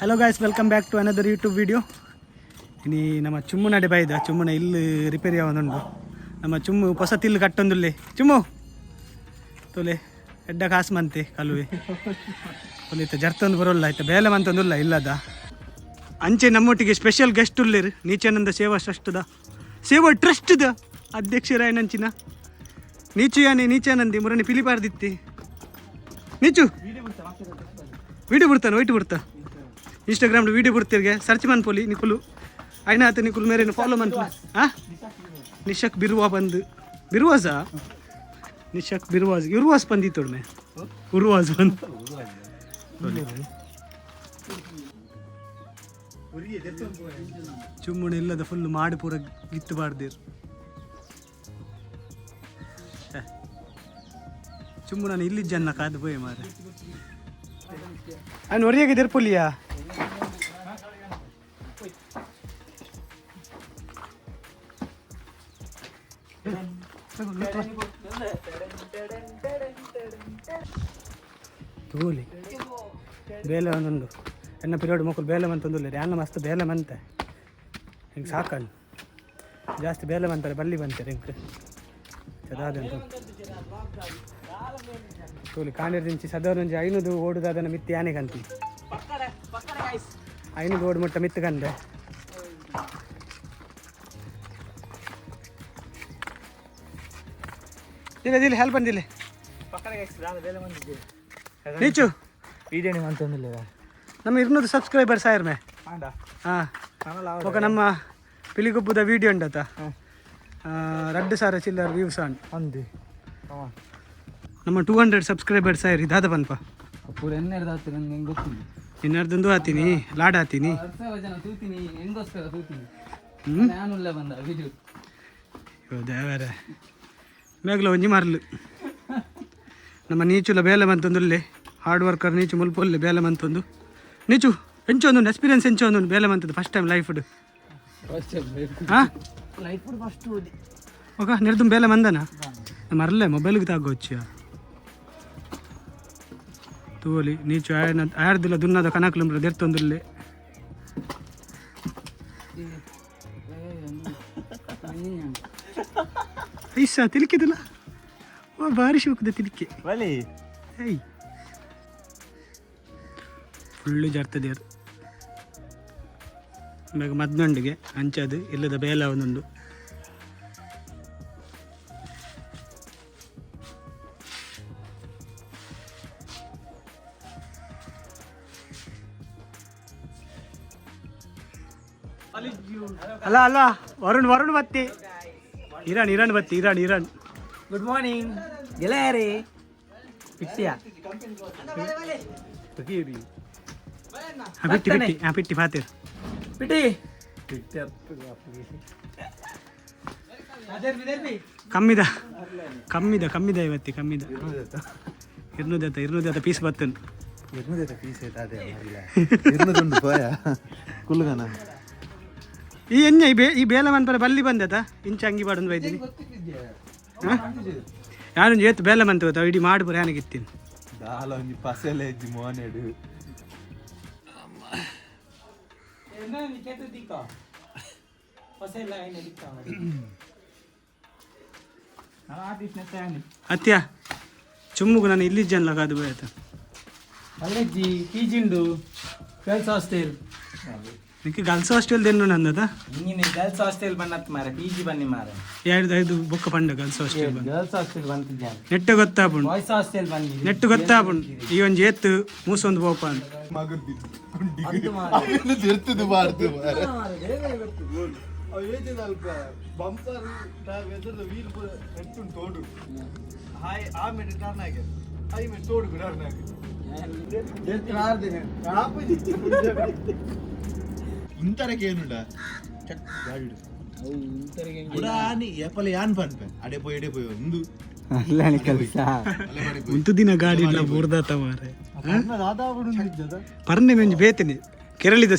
Hello guys, welcome back to another YouTube video. ಇನ್ನು ನಮ್ಮ ಚುಮ್ಮುನಡೆ ಬೈದ ಚುಮ್ಮನ ಇಲ್ಲಿ ರಿಪೇರಿ ಆವೊಂದುಂಡು. ನಮ್ಮ ಚುಮ್ಮು ಹೊಸ ತಿಲ್ಲು ಕಟ್ಟೊಂದುಲ್ಲೆ ಚುಮ್ಮು ತೋಲೆ ಎಡ್ಡ ಕಾಸು ಮಂತೆ ಕಲುವೆ ತೊಲಿತ ಜರ್ತೊಂದು ಬರೋಲ್ಲ ಆಯ್ತಾ, ಬೇಲೆ ಮಂತೊಂದುಲ್ಲ ಇಲ್ಲದ ಅಂಚೆ ನಮ್ಮೊಟ್ಟಿಗೆ ಸ್ಪೆಷಲ್ ಗೆಸ್ಟ್ ಉಳ್ಳೇರು ನೀಚಾನಂದ ಸೇವಾ ಟ್ರಸ್ಟ್ದ ಅಧ್ಯಕ್ಷರಾಯನಂಚಿನ ನೀಚು ಯಾನೆ ನೀಚಾನಂದಿ ಮುರಣಿ ಪಿಲಿಪಾರ್ದಿತ್ತಿ ನೀಚು ವೀಡಿಯೋ ಬಿಡ್ತಾನೆ ವೈಟ್ ಬಿಡ್ತಾ ಇನ್ಸ್ಟಾಗ್ರಾಮ್ದು ವೀಡಿಯೋ ಬಿಡ್ತಿರ್ಗೆ ಸರ್ಚ್ ಮನ್ಪೊಲಿ ನಿಕುಲು ಆಯ್ನ ಆತ ನಿಕುಲು ಮೇರೇನು ಫಾಲೋ ಮನ್ಪು ನಿಶಕ್ ಬಿರುವಾ ಬಂದು ಬಿರುವಾಸ ನಿಶಕ್ ಬಿರುವಾಸ್ ಉರ್ವಾಸ್ ಬಂದಿತ್ತೊಡ್ಮೆ ಉರ್ವಾಸ್ ಬಂದು ಚುಮ್ಮುಣ ಇಲ್ಲದ ಫುಲ್ ಮಾಡಿ ಪೂರ ಗಿತ್ತು ಬಾರ್ದಿರು ಚುಮ್ಮು ನಾನು ಇಲ್ಲಿ ಜನ್ನ ಕಾದು ಬೋಯ್ ಮಾರೆ ಅವ್ನು ಹೊರಿಯಾಗೆ ತೆರ್ಪೊಲಿಯಾ ತೂಲಿ ಬೇಲೆ ಒಂದೊಂದು ಎನ್ನ ಪಿರಿಯಡ್ ಮಕ್ಕಳು ಬೇಲೆ ಮಂತೊಂದುಲ್ಲ ಯಾನ ಮಸ್ತ್ ಬೇಲೆ ಮಂತೆ ಹಿಂಗೆ ಸಾಕಂಡು ಜಾಸ್ತಿ ಬೇಲೆ ಮಂತಾರೆ ಬಲ್ಲಿ ಬಂತಾರೆ ಹಿಂಗೆ ಚದಾದಂತ ತೋಲಿ ಕಾಣಿರ್ದಿಂಚಿ ಸದವರಂಜಿ ಐನೂದು ಓಡುದು ಅದನ್ನು ಮಿತ್ತಿ ಯಾನೆ ಕಂತಿ ಐನೂದು ಓಡು ಮುಟ್ಟ ಮಿತ್ತು ಕಂಡೆ ದಿಲ್ಲ ಹೆಲ್ಪ್ ಬಂದಿಲ್ಲ ನೀಚು ವೀಡಿಯೋ ಅಂತಂದಿಲ್ಲ ನಮ್ಮ 200 ಸಬ್ಸ್ಕ್ರೈಬರ್ಸ್ ಆಯ್ರಮೆ ಹಾಂ ఒక ನಮ್ಮ ಪಿಲಿಗೊಬ್ಬದ ವೀಡಿಯೋ ಉಂಡತ 2,000 ಚಿಲ್ಲರ್ ವ್ಯೂಸ್ ಅಂದು ನಮ್ಮ 200 ಸಬ್ಸ್ಕ್ರೈಬರ್ಸ್ ಆಯ್ರಿ ದಾದ ಪನ್ಪ ಪೂರ ಎನ್ನೆರಡು ಆಗ್ತೀನಿ ನನಗೆ ಹೆಂಗೆ ಗೊತ್ತಿಲ್ಲ ಇನ್ನರ್ದೊಂದು ಆತೀನಿ ಲಾಡ್ ಆತೀನಿ ಜನ ತೂತೀನಿ ಹೆಂಗೋಸ್ಕರ ತೂತೀನಿ ನಾನುಲ್ಲ ಬಂದ ವಿಡಿಯೋ ದೇವರ ಮೇಗ್ಲ ಒಂಜಿ ಮಾರ್ಲು ನಮ್ಮ ನೀಚುಲ ಬೇಲೆ ಮಂತೊಂದುಲ್ಲೆ ಹಾರ್ಡ್ ವರ್ಕರ್ ನೀಚು ಮುಲ್ಪೊಲ್ಲೆ ಬೇಲೆ ಮಂತೊಂದು ನೀಚು ಎಂಚೊಂದು ಎಕ್ಸ್ಪೀರಿಯನ್ಸ್ ಎಂಚೊಂದು ಬೇಲೆ ಮಂತದ್ದು ಫಸ್ಟ್ ಟೈಮ್ ಲೈಫ್ ಹಾಂ ಲೈಫ್ ಫಸ್ಟ್ ಓದಿ ಓಕೆ ನಿರ್ದು ಬೇಲೆ ಮಂದನ ಮರಲೆ ಮೊಬೈಲ್ಗೆ ತಾಗೋಚ್ಚ ತೂಲಿ ನೀಚು ಆಯ್ದಿಲ್ಲ ದುನ್ನದ ಕನಕ್ಲಂಬ್ರ ದೆರ್ತೊಂದುಲ್ಲೆ ಐಸ ತಿಲ್ಕಿದಿಲ್ಲ ಓ ಭಾರಿ ಶೋಕದ ತಿಲ್ಕೆ ಏಯ್ ಫುಲ್ಲು ಜರ್ತದೇರು ಇವಾಗ ಮದ್ನೊಂಡಿಗೆ ಅಂಚದು ಇಲ್ಲದ ಬೇಲ ಒಂದೊಂದು ಅಲ್ಲ ಅಲ್ಲ ವರುಣ್ ಬತ್ತಿ ಇರಾನ್ ಬತ್ತಿ ಇರಾನ್ ಗುಡ್ ಮಾರ್ನಿಂಗ್ ಗೆಳೆಯರೇ ಬಿಟ್ಟಿಯಾ ಬಿಟ್ಟಿ ಪಾತಿರ್ ಬಿಟ್ಟಿ ಕಮ್ಮಿದ ಇವತ್ತಿ ಕಮ್ಮಿದ 200 ಪೀಸ್ ಬತ್ತನ್ 200 ಪೀಸ್ ಕುಲ್ಗನ ಈ ಎಣ್ಣೆ ಈ ಬೇಲ ಮನ್ಪರ ಬಲ್ಲಿ ಬಂದದ ಇಂಚ ಅಂಗಿ ಬಾಡೊಂದು ಬೈದಿನಿ ಯಾರೊಂದು ಏತ್ತು ಬೇಲೆ ಮಂತ ಗೊತ್ತಾ ಇಡೀ ಮಾಡಿ ಬರ ಯಾನಿಗಿತ್ತೀನಿ ದಾಲ ಒಂಜಿ ಪಸೆಲೆ ಇಜ್ಜಿ ಮೋನೆಡು ಅತ್ಯ ಚುಮ್ಮುಗು ನಾನು ಇಲ್ಲಿ ಜನ್ಲ ಕಾದು ಬೋಯ್ತ ಅಲ್ಲೆಜ್ಜಿ ಪೀಜಿಂಡು ಗರ್ಲ್ಸ್ ಹಾಸ್ಟೆಲ್ ನಿಕ್ಕೆ ಗರ್ಲ್ಸ್ ಹಾಸ್ಟೆಲ್ ದೆನ್ನು ನಂದದ ನೀನು ಗರ್ಲ್ಸ್ ಹಾಸ್ಟೆಲ್ ಬನ್ನತ್ ಮಾರೆ ಪೀಜಿ ಬನ್ನಿ ಮಾರೆ 2-5 ಬುಕ್ಕ ಪಂಡ ಗರ್ಲ್ಸ್ ಹಾಸ್ಟೆಲ್ ಗರ್ಲ್ಸ್ ಹಾಸ್ಟೆಲ್ ಬಂತಿದ್ದೆ ನೆಟ್ಟು ಗೊತ್ತಾಪುಂಡು ಬಾಯ್ಸ್ ಹಾಸ್ಟೆಲ್ ಬಂದಿ ನೆಟ್ಟು ಗೊತ್ತಾಪುಂಡು ಈ ಒಂಜಿ ಏತ್ತು ಮೂಸೊಂದು ಬೋಪ ಅಂತ ಮಗದಿ ಕುಂಡಿ ತಿರ್ತದು ಬಾರ್ದು ಮಾರೆ ಅವೇಜೆ ಸ್ವಲ್ಪ ಬಂಪರ್ ವೆದರ್ ವೀಲ್ ನೆಟ್ಟು ತೋಡು ಹಾಯ್ ಆ ಮೆಟ್ ಟರ್ನ್ ಆಗೆ ಐ ಮೆಟ್ ತೋಡು ಟರ್ನ್ ಆಗೆ ದೇತ್ರಾರ್ ದಿನ ಆಪದಿ ಇಂತರಕ್ಕೆ ಏನುಂಡ ಚಕ್ ಗಾಡಿ ಅವು ಇಂತರಕ್ಕೆ ಉಡಾನಿ ಏಪಲೆ ಯಾನ್ ಪನ್ಪೆ ಅಡೆ ಪೋಯ್ ಒಂದು ಅಲ್ಲಾನಿ ಕೆಲಸ ಒಂದು ದಿನ ಗಾಡಿ ಇಲ್ಲ ಬುರ್ದಾತ ಮಾರೆ ಪರ್ನೆ ಮೆಂಜಿ ಬೇತನೆ ಕೆರಳಿದ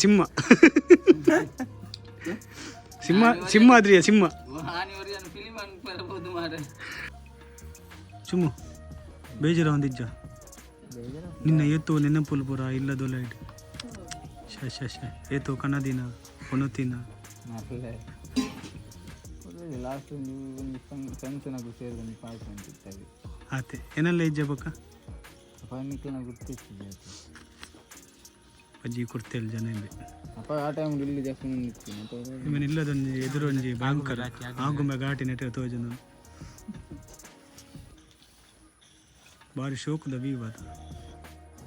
ಸಿಂಹಾದ್ರಿಯ ಸಿಂಹ ಚುಮ್ಮು ಬೇಜಾರ ಒಂದಿಜ್ಜ ನಿನ್ನ ಎತ್ತು ನೆನಪುಲ್ ಪುರ ಇಲ್ಲದೊಲ अच्छा ये तो कना दिना पुनुतिना ಅಲ್ಲೇ ಲಾಸ್ಟ್ ಒಂದು ಫ್ರೆಂಡ್ಸ್ನಾಗೂ ಸೇರಿದ ಪಾಯಸ ಅಂತಿರ್ತಾರೆ ಆತೆ ಏನೆಲ್ಲ ಇಜ್ಜ ಬೊಕ್ಕ ಫೈನಿಕ್ಲ ಗುರ್ತಿರ್ತಿದ್ದೆ ಅಜ್ಜಿ ಕುರ್ತೆಲ್ ಜನ ಇಲ್ಲಿ ಅಪ್ಪ ಆ ಟೈಮ್ ಇಲ್ಲಿ ಜಾಸ್ತಿ ನಿಂತಿತ್ತು ಇವನ್ ಇಲ್ಲದೊಂದು ಎದುರೊಂಜಿ ಭಯಂಕರ ಆಗುಂಬೆ ಘಾಟಿ ನೆಟ್ಟ ತೋಜನ ಬಾರಿ ಶೋಕದ ವ್ಯೂ ಅದು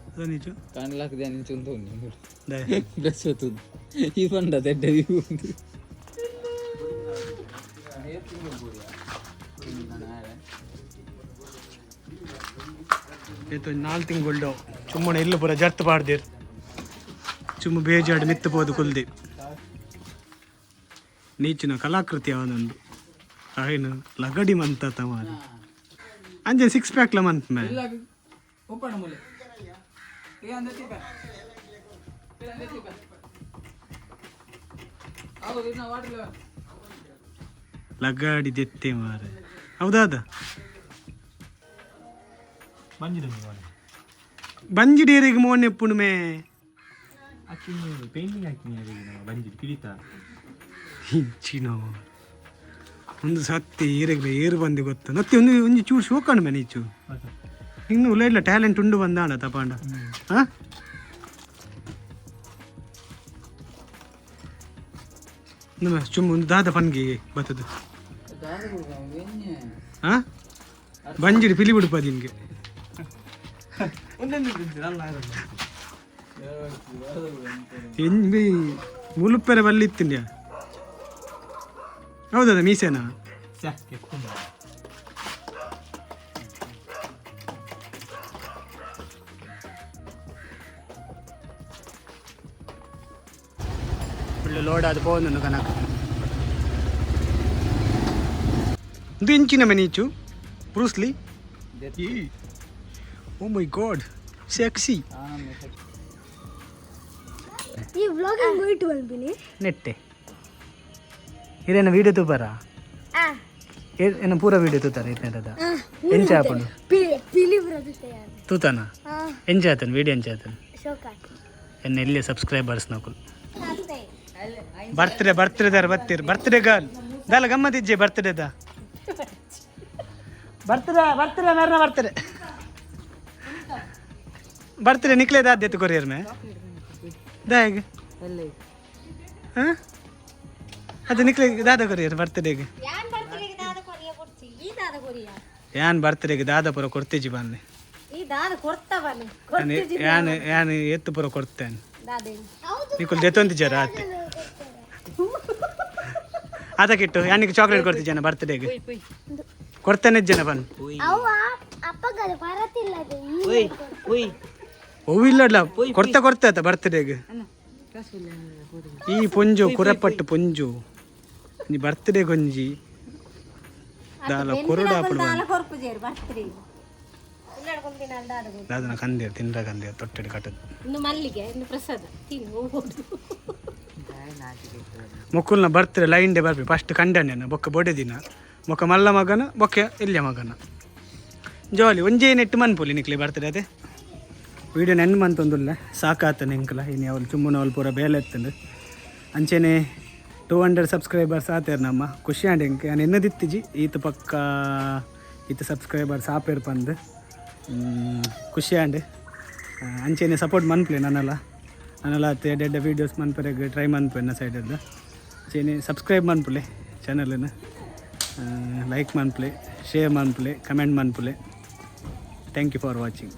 ಅದು ನಿಜ ಕಾಣ್ಲಾಕ ಜನ ನಿಂಚುಂತ ದಾಯ ಡ್ರೆಸ್ ಹೊತ್ತದು ಈ ಬಂಡ ದೊಡ್ಡ ವ್ಯೂ ಉಂಟು ಏತು 4 ತಿಂಗಳು ಚುಮ್ಮನ ಇಲ್ಲ ಪೂರ ಜರ್ತ್ ಪಾಡ್ದಿರ್ ಚುಮ್ಮ ಬೇಜಾಡ್ ಮಿತ್ತು ಪೋದು ಕುಲ್ದಿ ನೀಚಿನ ಕಲಾಕೃತಿ ಅವನೊಂದು ಆಯ್ನು ಲಗಡಿ ಮಂತ ತಮಾರ ಅಂಜೆ 6 ಪ್ಯಾಕ್ಲ ಮಂತ್ ಮೇ ಓಪನ್ ಮೂಲೆ ಲಗಾಡಿ ದೆತ್ತೆ ಮಾರ ಹೌದಾದ ಬಂಜಿ ಡೇರಿಗೆ ಮೋನ್ ಎಪ್ಪುಣು ಮೇ ಪೇಂಟಿಂಗ್ ಹಾಕಿನಿ ಬಂಜಿ ಕಿಡಿತ ಹಿಂಚಿನ ಒಂದು ಸತ್ತಿ ಏರೆಗ್ಲ ಏರು ಬಂದು ಗೊತ್ತ ನತ್ತಿ ಒಂದು ಒಂಜಿ ಚೂರು ಶೋಕಂಡು ಮೇ ನೀಚು ಇನ್ನು ಇಲ್ಲ ಟ್ಯಾಲೆಂಟ್ ಉಂಡು ಬಂದಾಣ ತಪಾಂಡ ಹಾಂ ನಮ್ಮ ಚುಮ್ಮ ಒಂದು ದಾದ ಫನ್ಗೆ ಬರ್ತದೆ ಹಾಂ ಬಂಜಿಡಿ ಪಿಲಿ ಬಿಡುಪ ನಿನ್ಗೆ ಎಂಬಿ ಮುಳುಪ್ಪೆರೆ ಬಲ್ಲಿತ್ತಿಂಡ್ಯಾ ಹೌದದ ಮೀಸೆನಾ ಒಳ್ಳೆ ಲೋಡ್ ಅದು ಪೋನು ಕನಕ ಇದು ಇಂಚಿನ ಮೆನೀಚು ಬ್ರೂಸ್ಲಿ ಓ ಮೈ ಗಾಡ್ ಸೆಕ್ಸಿ ಈ ವ್ಲಾಗಿಂಗ್ ಹೋಯ್ತು ಬಂದಿನಿ ನೆಟ್ಟೆ ಇರೇನ ವಿಡಿಯೋ ತೂಪಾರ ಏನ ಪೂರ ವಿಡಿಯೋ ತೂತಾರ ಇರ್ನೇದ ಎಂಚ ಹಾಕೊಂಡು ಪಿಲಿ ಬರುತ್ತೆ ತೂತಾನ ಎಂಚ ಆತನ ವಿಡಿಯೋ ಎಂಚ ಆತನ ಶೋಕ ಎನ್ನ ಇಲ್ಲೇ ಸಬ್ಸ್ಕ್ರೈಬರ್ಸ್ ನಕುಲ್ ಬರ್ತ್ಡೇ ದಾರ ಬರ್ತ್ಡೇ ಗರ್ಲ್ ದಾಲ ಗಮ್ಮತ್ ಇಜ್ಜೆ ಬರ್ತ್ಡೇ ಮೇರ್ನ ಬರ್ತ್ಡೇ ನಿಕ್ಲೆ ದಾದ್ಯತ್ತು ಕೊರಿಯರ್ ಮೇ ದಾಯಗ ಹಾಂ ಅದು ನಿಕ್ಲೆ ದಾದ ಕೊರಿಯರ್ ಬರ್ತ್ಡೇಗೆ ಯಾನ್ ಬರ್ತ್ಡೇಗೆ ದಾದ ಪುರ ಕೊಡ್ತೇಜಿ ಬನ್ನಿ ಯಾನ್ ಎತ್ತು ಪುರ ಕೊಡ್ತೇನೆ ನಿಕುಲ್ ದೆತ್ತೊಂದಿಜ್ಜಾರ ಆತೆ ಅದಕ್ಕಿಟ್ಟು ಯಾನಿಗೆ ಚಾಕ್ಲೇಟ್ ಕೊಡ್ತಿದ್ದಾನೆ ಬರ್ತ್ಡೇಗೆ ಕೊಡ್ತೇನೆ ಜನ ಬನ್ ಹೂವಿಲ್ಲ ಕೊಡ್ತಾ ಆತ ಬರ್ತ್ಡೇಗೆ ಈ ಪೊಂಜು ಕುರಪಟ್ಟು ಪೊಂಜು ನೀ ಬರ್ತ್ಡೇ ಗೊಂಜಿ ದಾಲ ಕುರುಡ ದಾದನ ಕಂದಿರ ತಿಂದ್ರ ಕಂದಿರ ತೊಟ್ಟೆಡು ಕಟ್ಟದು ಮುಕ್ಕುಲ್ನ ಬರ್ತ್ಡೇ ಲೈನ್ ಡೇ ಬರ್ಬಿ ಫಸ್ಟ್ ಕಂಡನೆ ಬೊಕ್ಕ ಬೊಡೆ ದಿನ ಬೊಕ್ಕ ಮಲ್ಲ ಮಗನ ಬೊಕ್ಕ ಇಲ್ಯ ಮಗನ ಜೋಲಿ ಒಂಜೇ ನೆಟ್ಟು ಮನ್ಪುಲಿ ನಿಕ್ಲಿ ಬರ್ತ್ಡೇ ಅದೇ ವೀಡಿಯೋ ನೆನ್ ಮಂತೊಂದುಲ್ಲ ಸಾಕಾತ ನಿಂಕಲ ಇನ್ನು ಅವಳು ಚುಮ್ಮನ ಅವಳು ಪೂರ ಬೇಲೆ ಎತ್ತಂದು ಅಂಚೆನೆ 200 ಸಬ್ಸ್ಕ್ರೈಬರ್ಸ್ ಆತೇರು ನಮ್ಮ ಖುಷಿ ಆಂಡ್ ಇಂಕ ನಾನು ಎನ್ನದಿತ್ತಿಜಿ ಈತ ಪಕ್ಕ ಈತ ಸಬ್ಸ್ಕ್ರೈಬರ್ಸ್ ಆಪೇರು ಪಂದು ಖುಷಿ ಆಂಡ್ ಅಂಚೆನೆ ಸಪೋರ್ಟ್ ಮನ್ಪ್ಲೆ ನನ್ನಲ್ಲ ಎಡ್ಡೆ ವೀಡಿಯೋಸ್ ಮನ್ಪರೆಗೆ ಟ್ರೈ ಮನ್ಪು ಎನ್ನ ಸೈಡದ್ದು ಅಂಚೆನೆ ಸಬ್ಸ್ಕ್ರೈಬ್ ಮನ್ಪುಲೆ ಚಾನಲನ್ನು ಲೈಕ್ ಮನ್ಪುಲೆ ಶೇರ್ ಮನ್ಪುಲೆ ಕಮೆಂಟ್ ಮನ್ಪುಲೆ ಥ್ಯಾಂಕ್ ಯು ಫಾರ್ ವಾಚಿಂಗ್.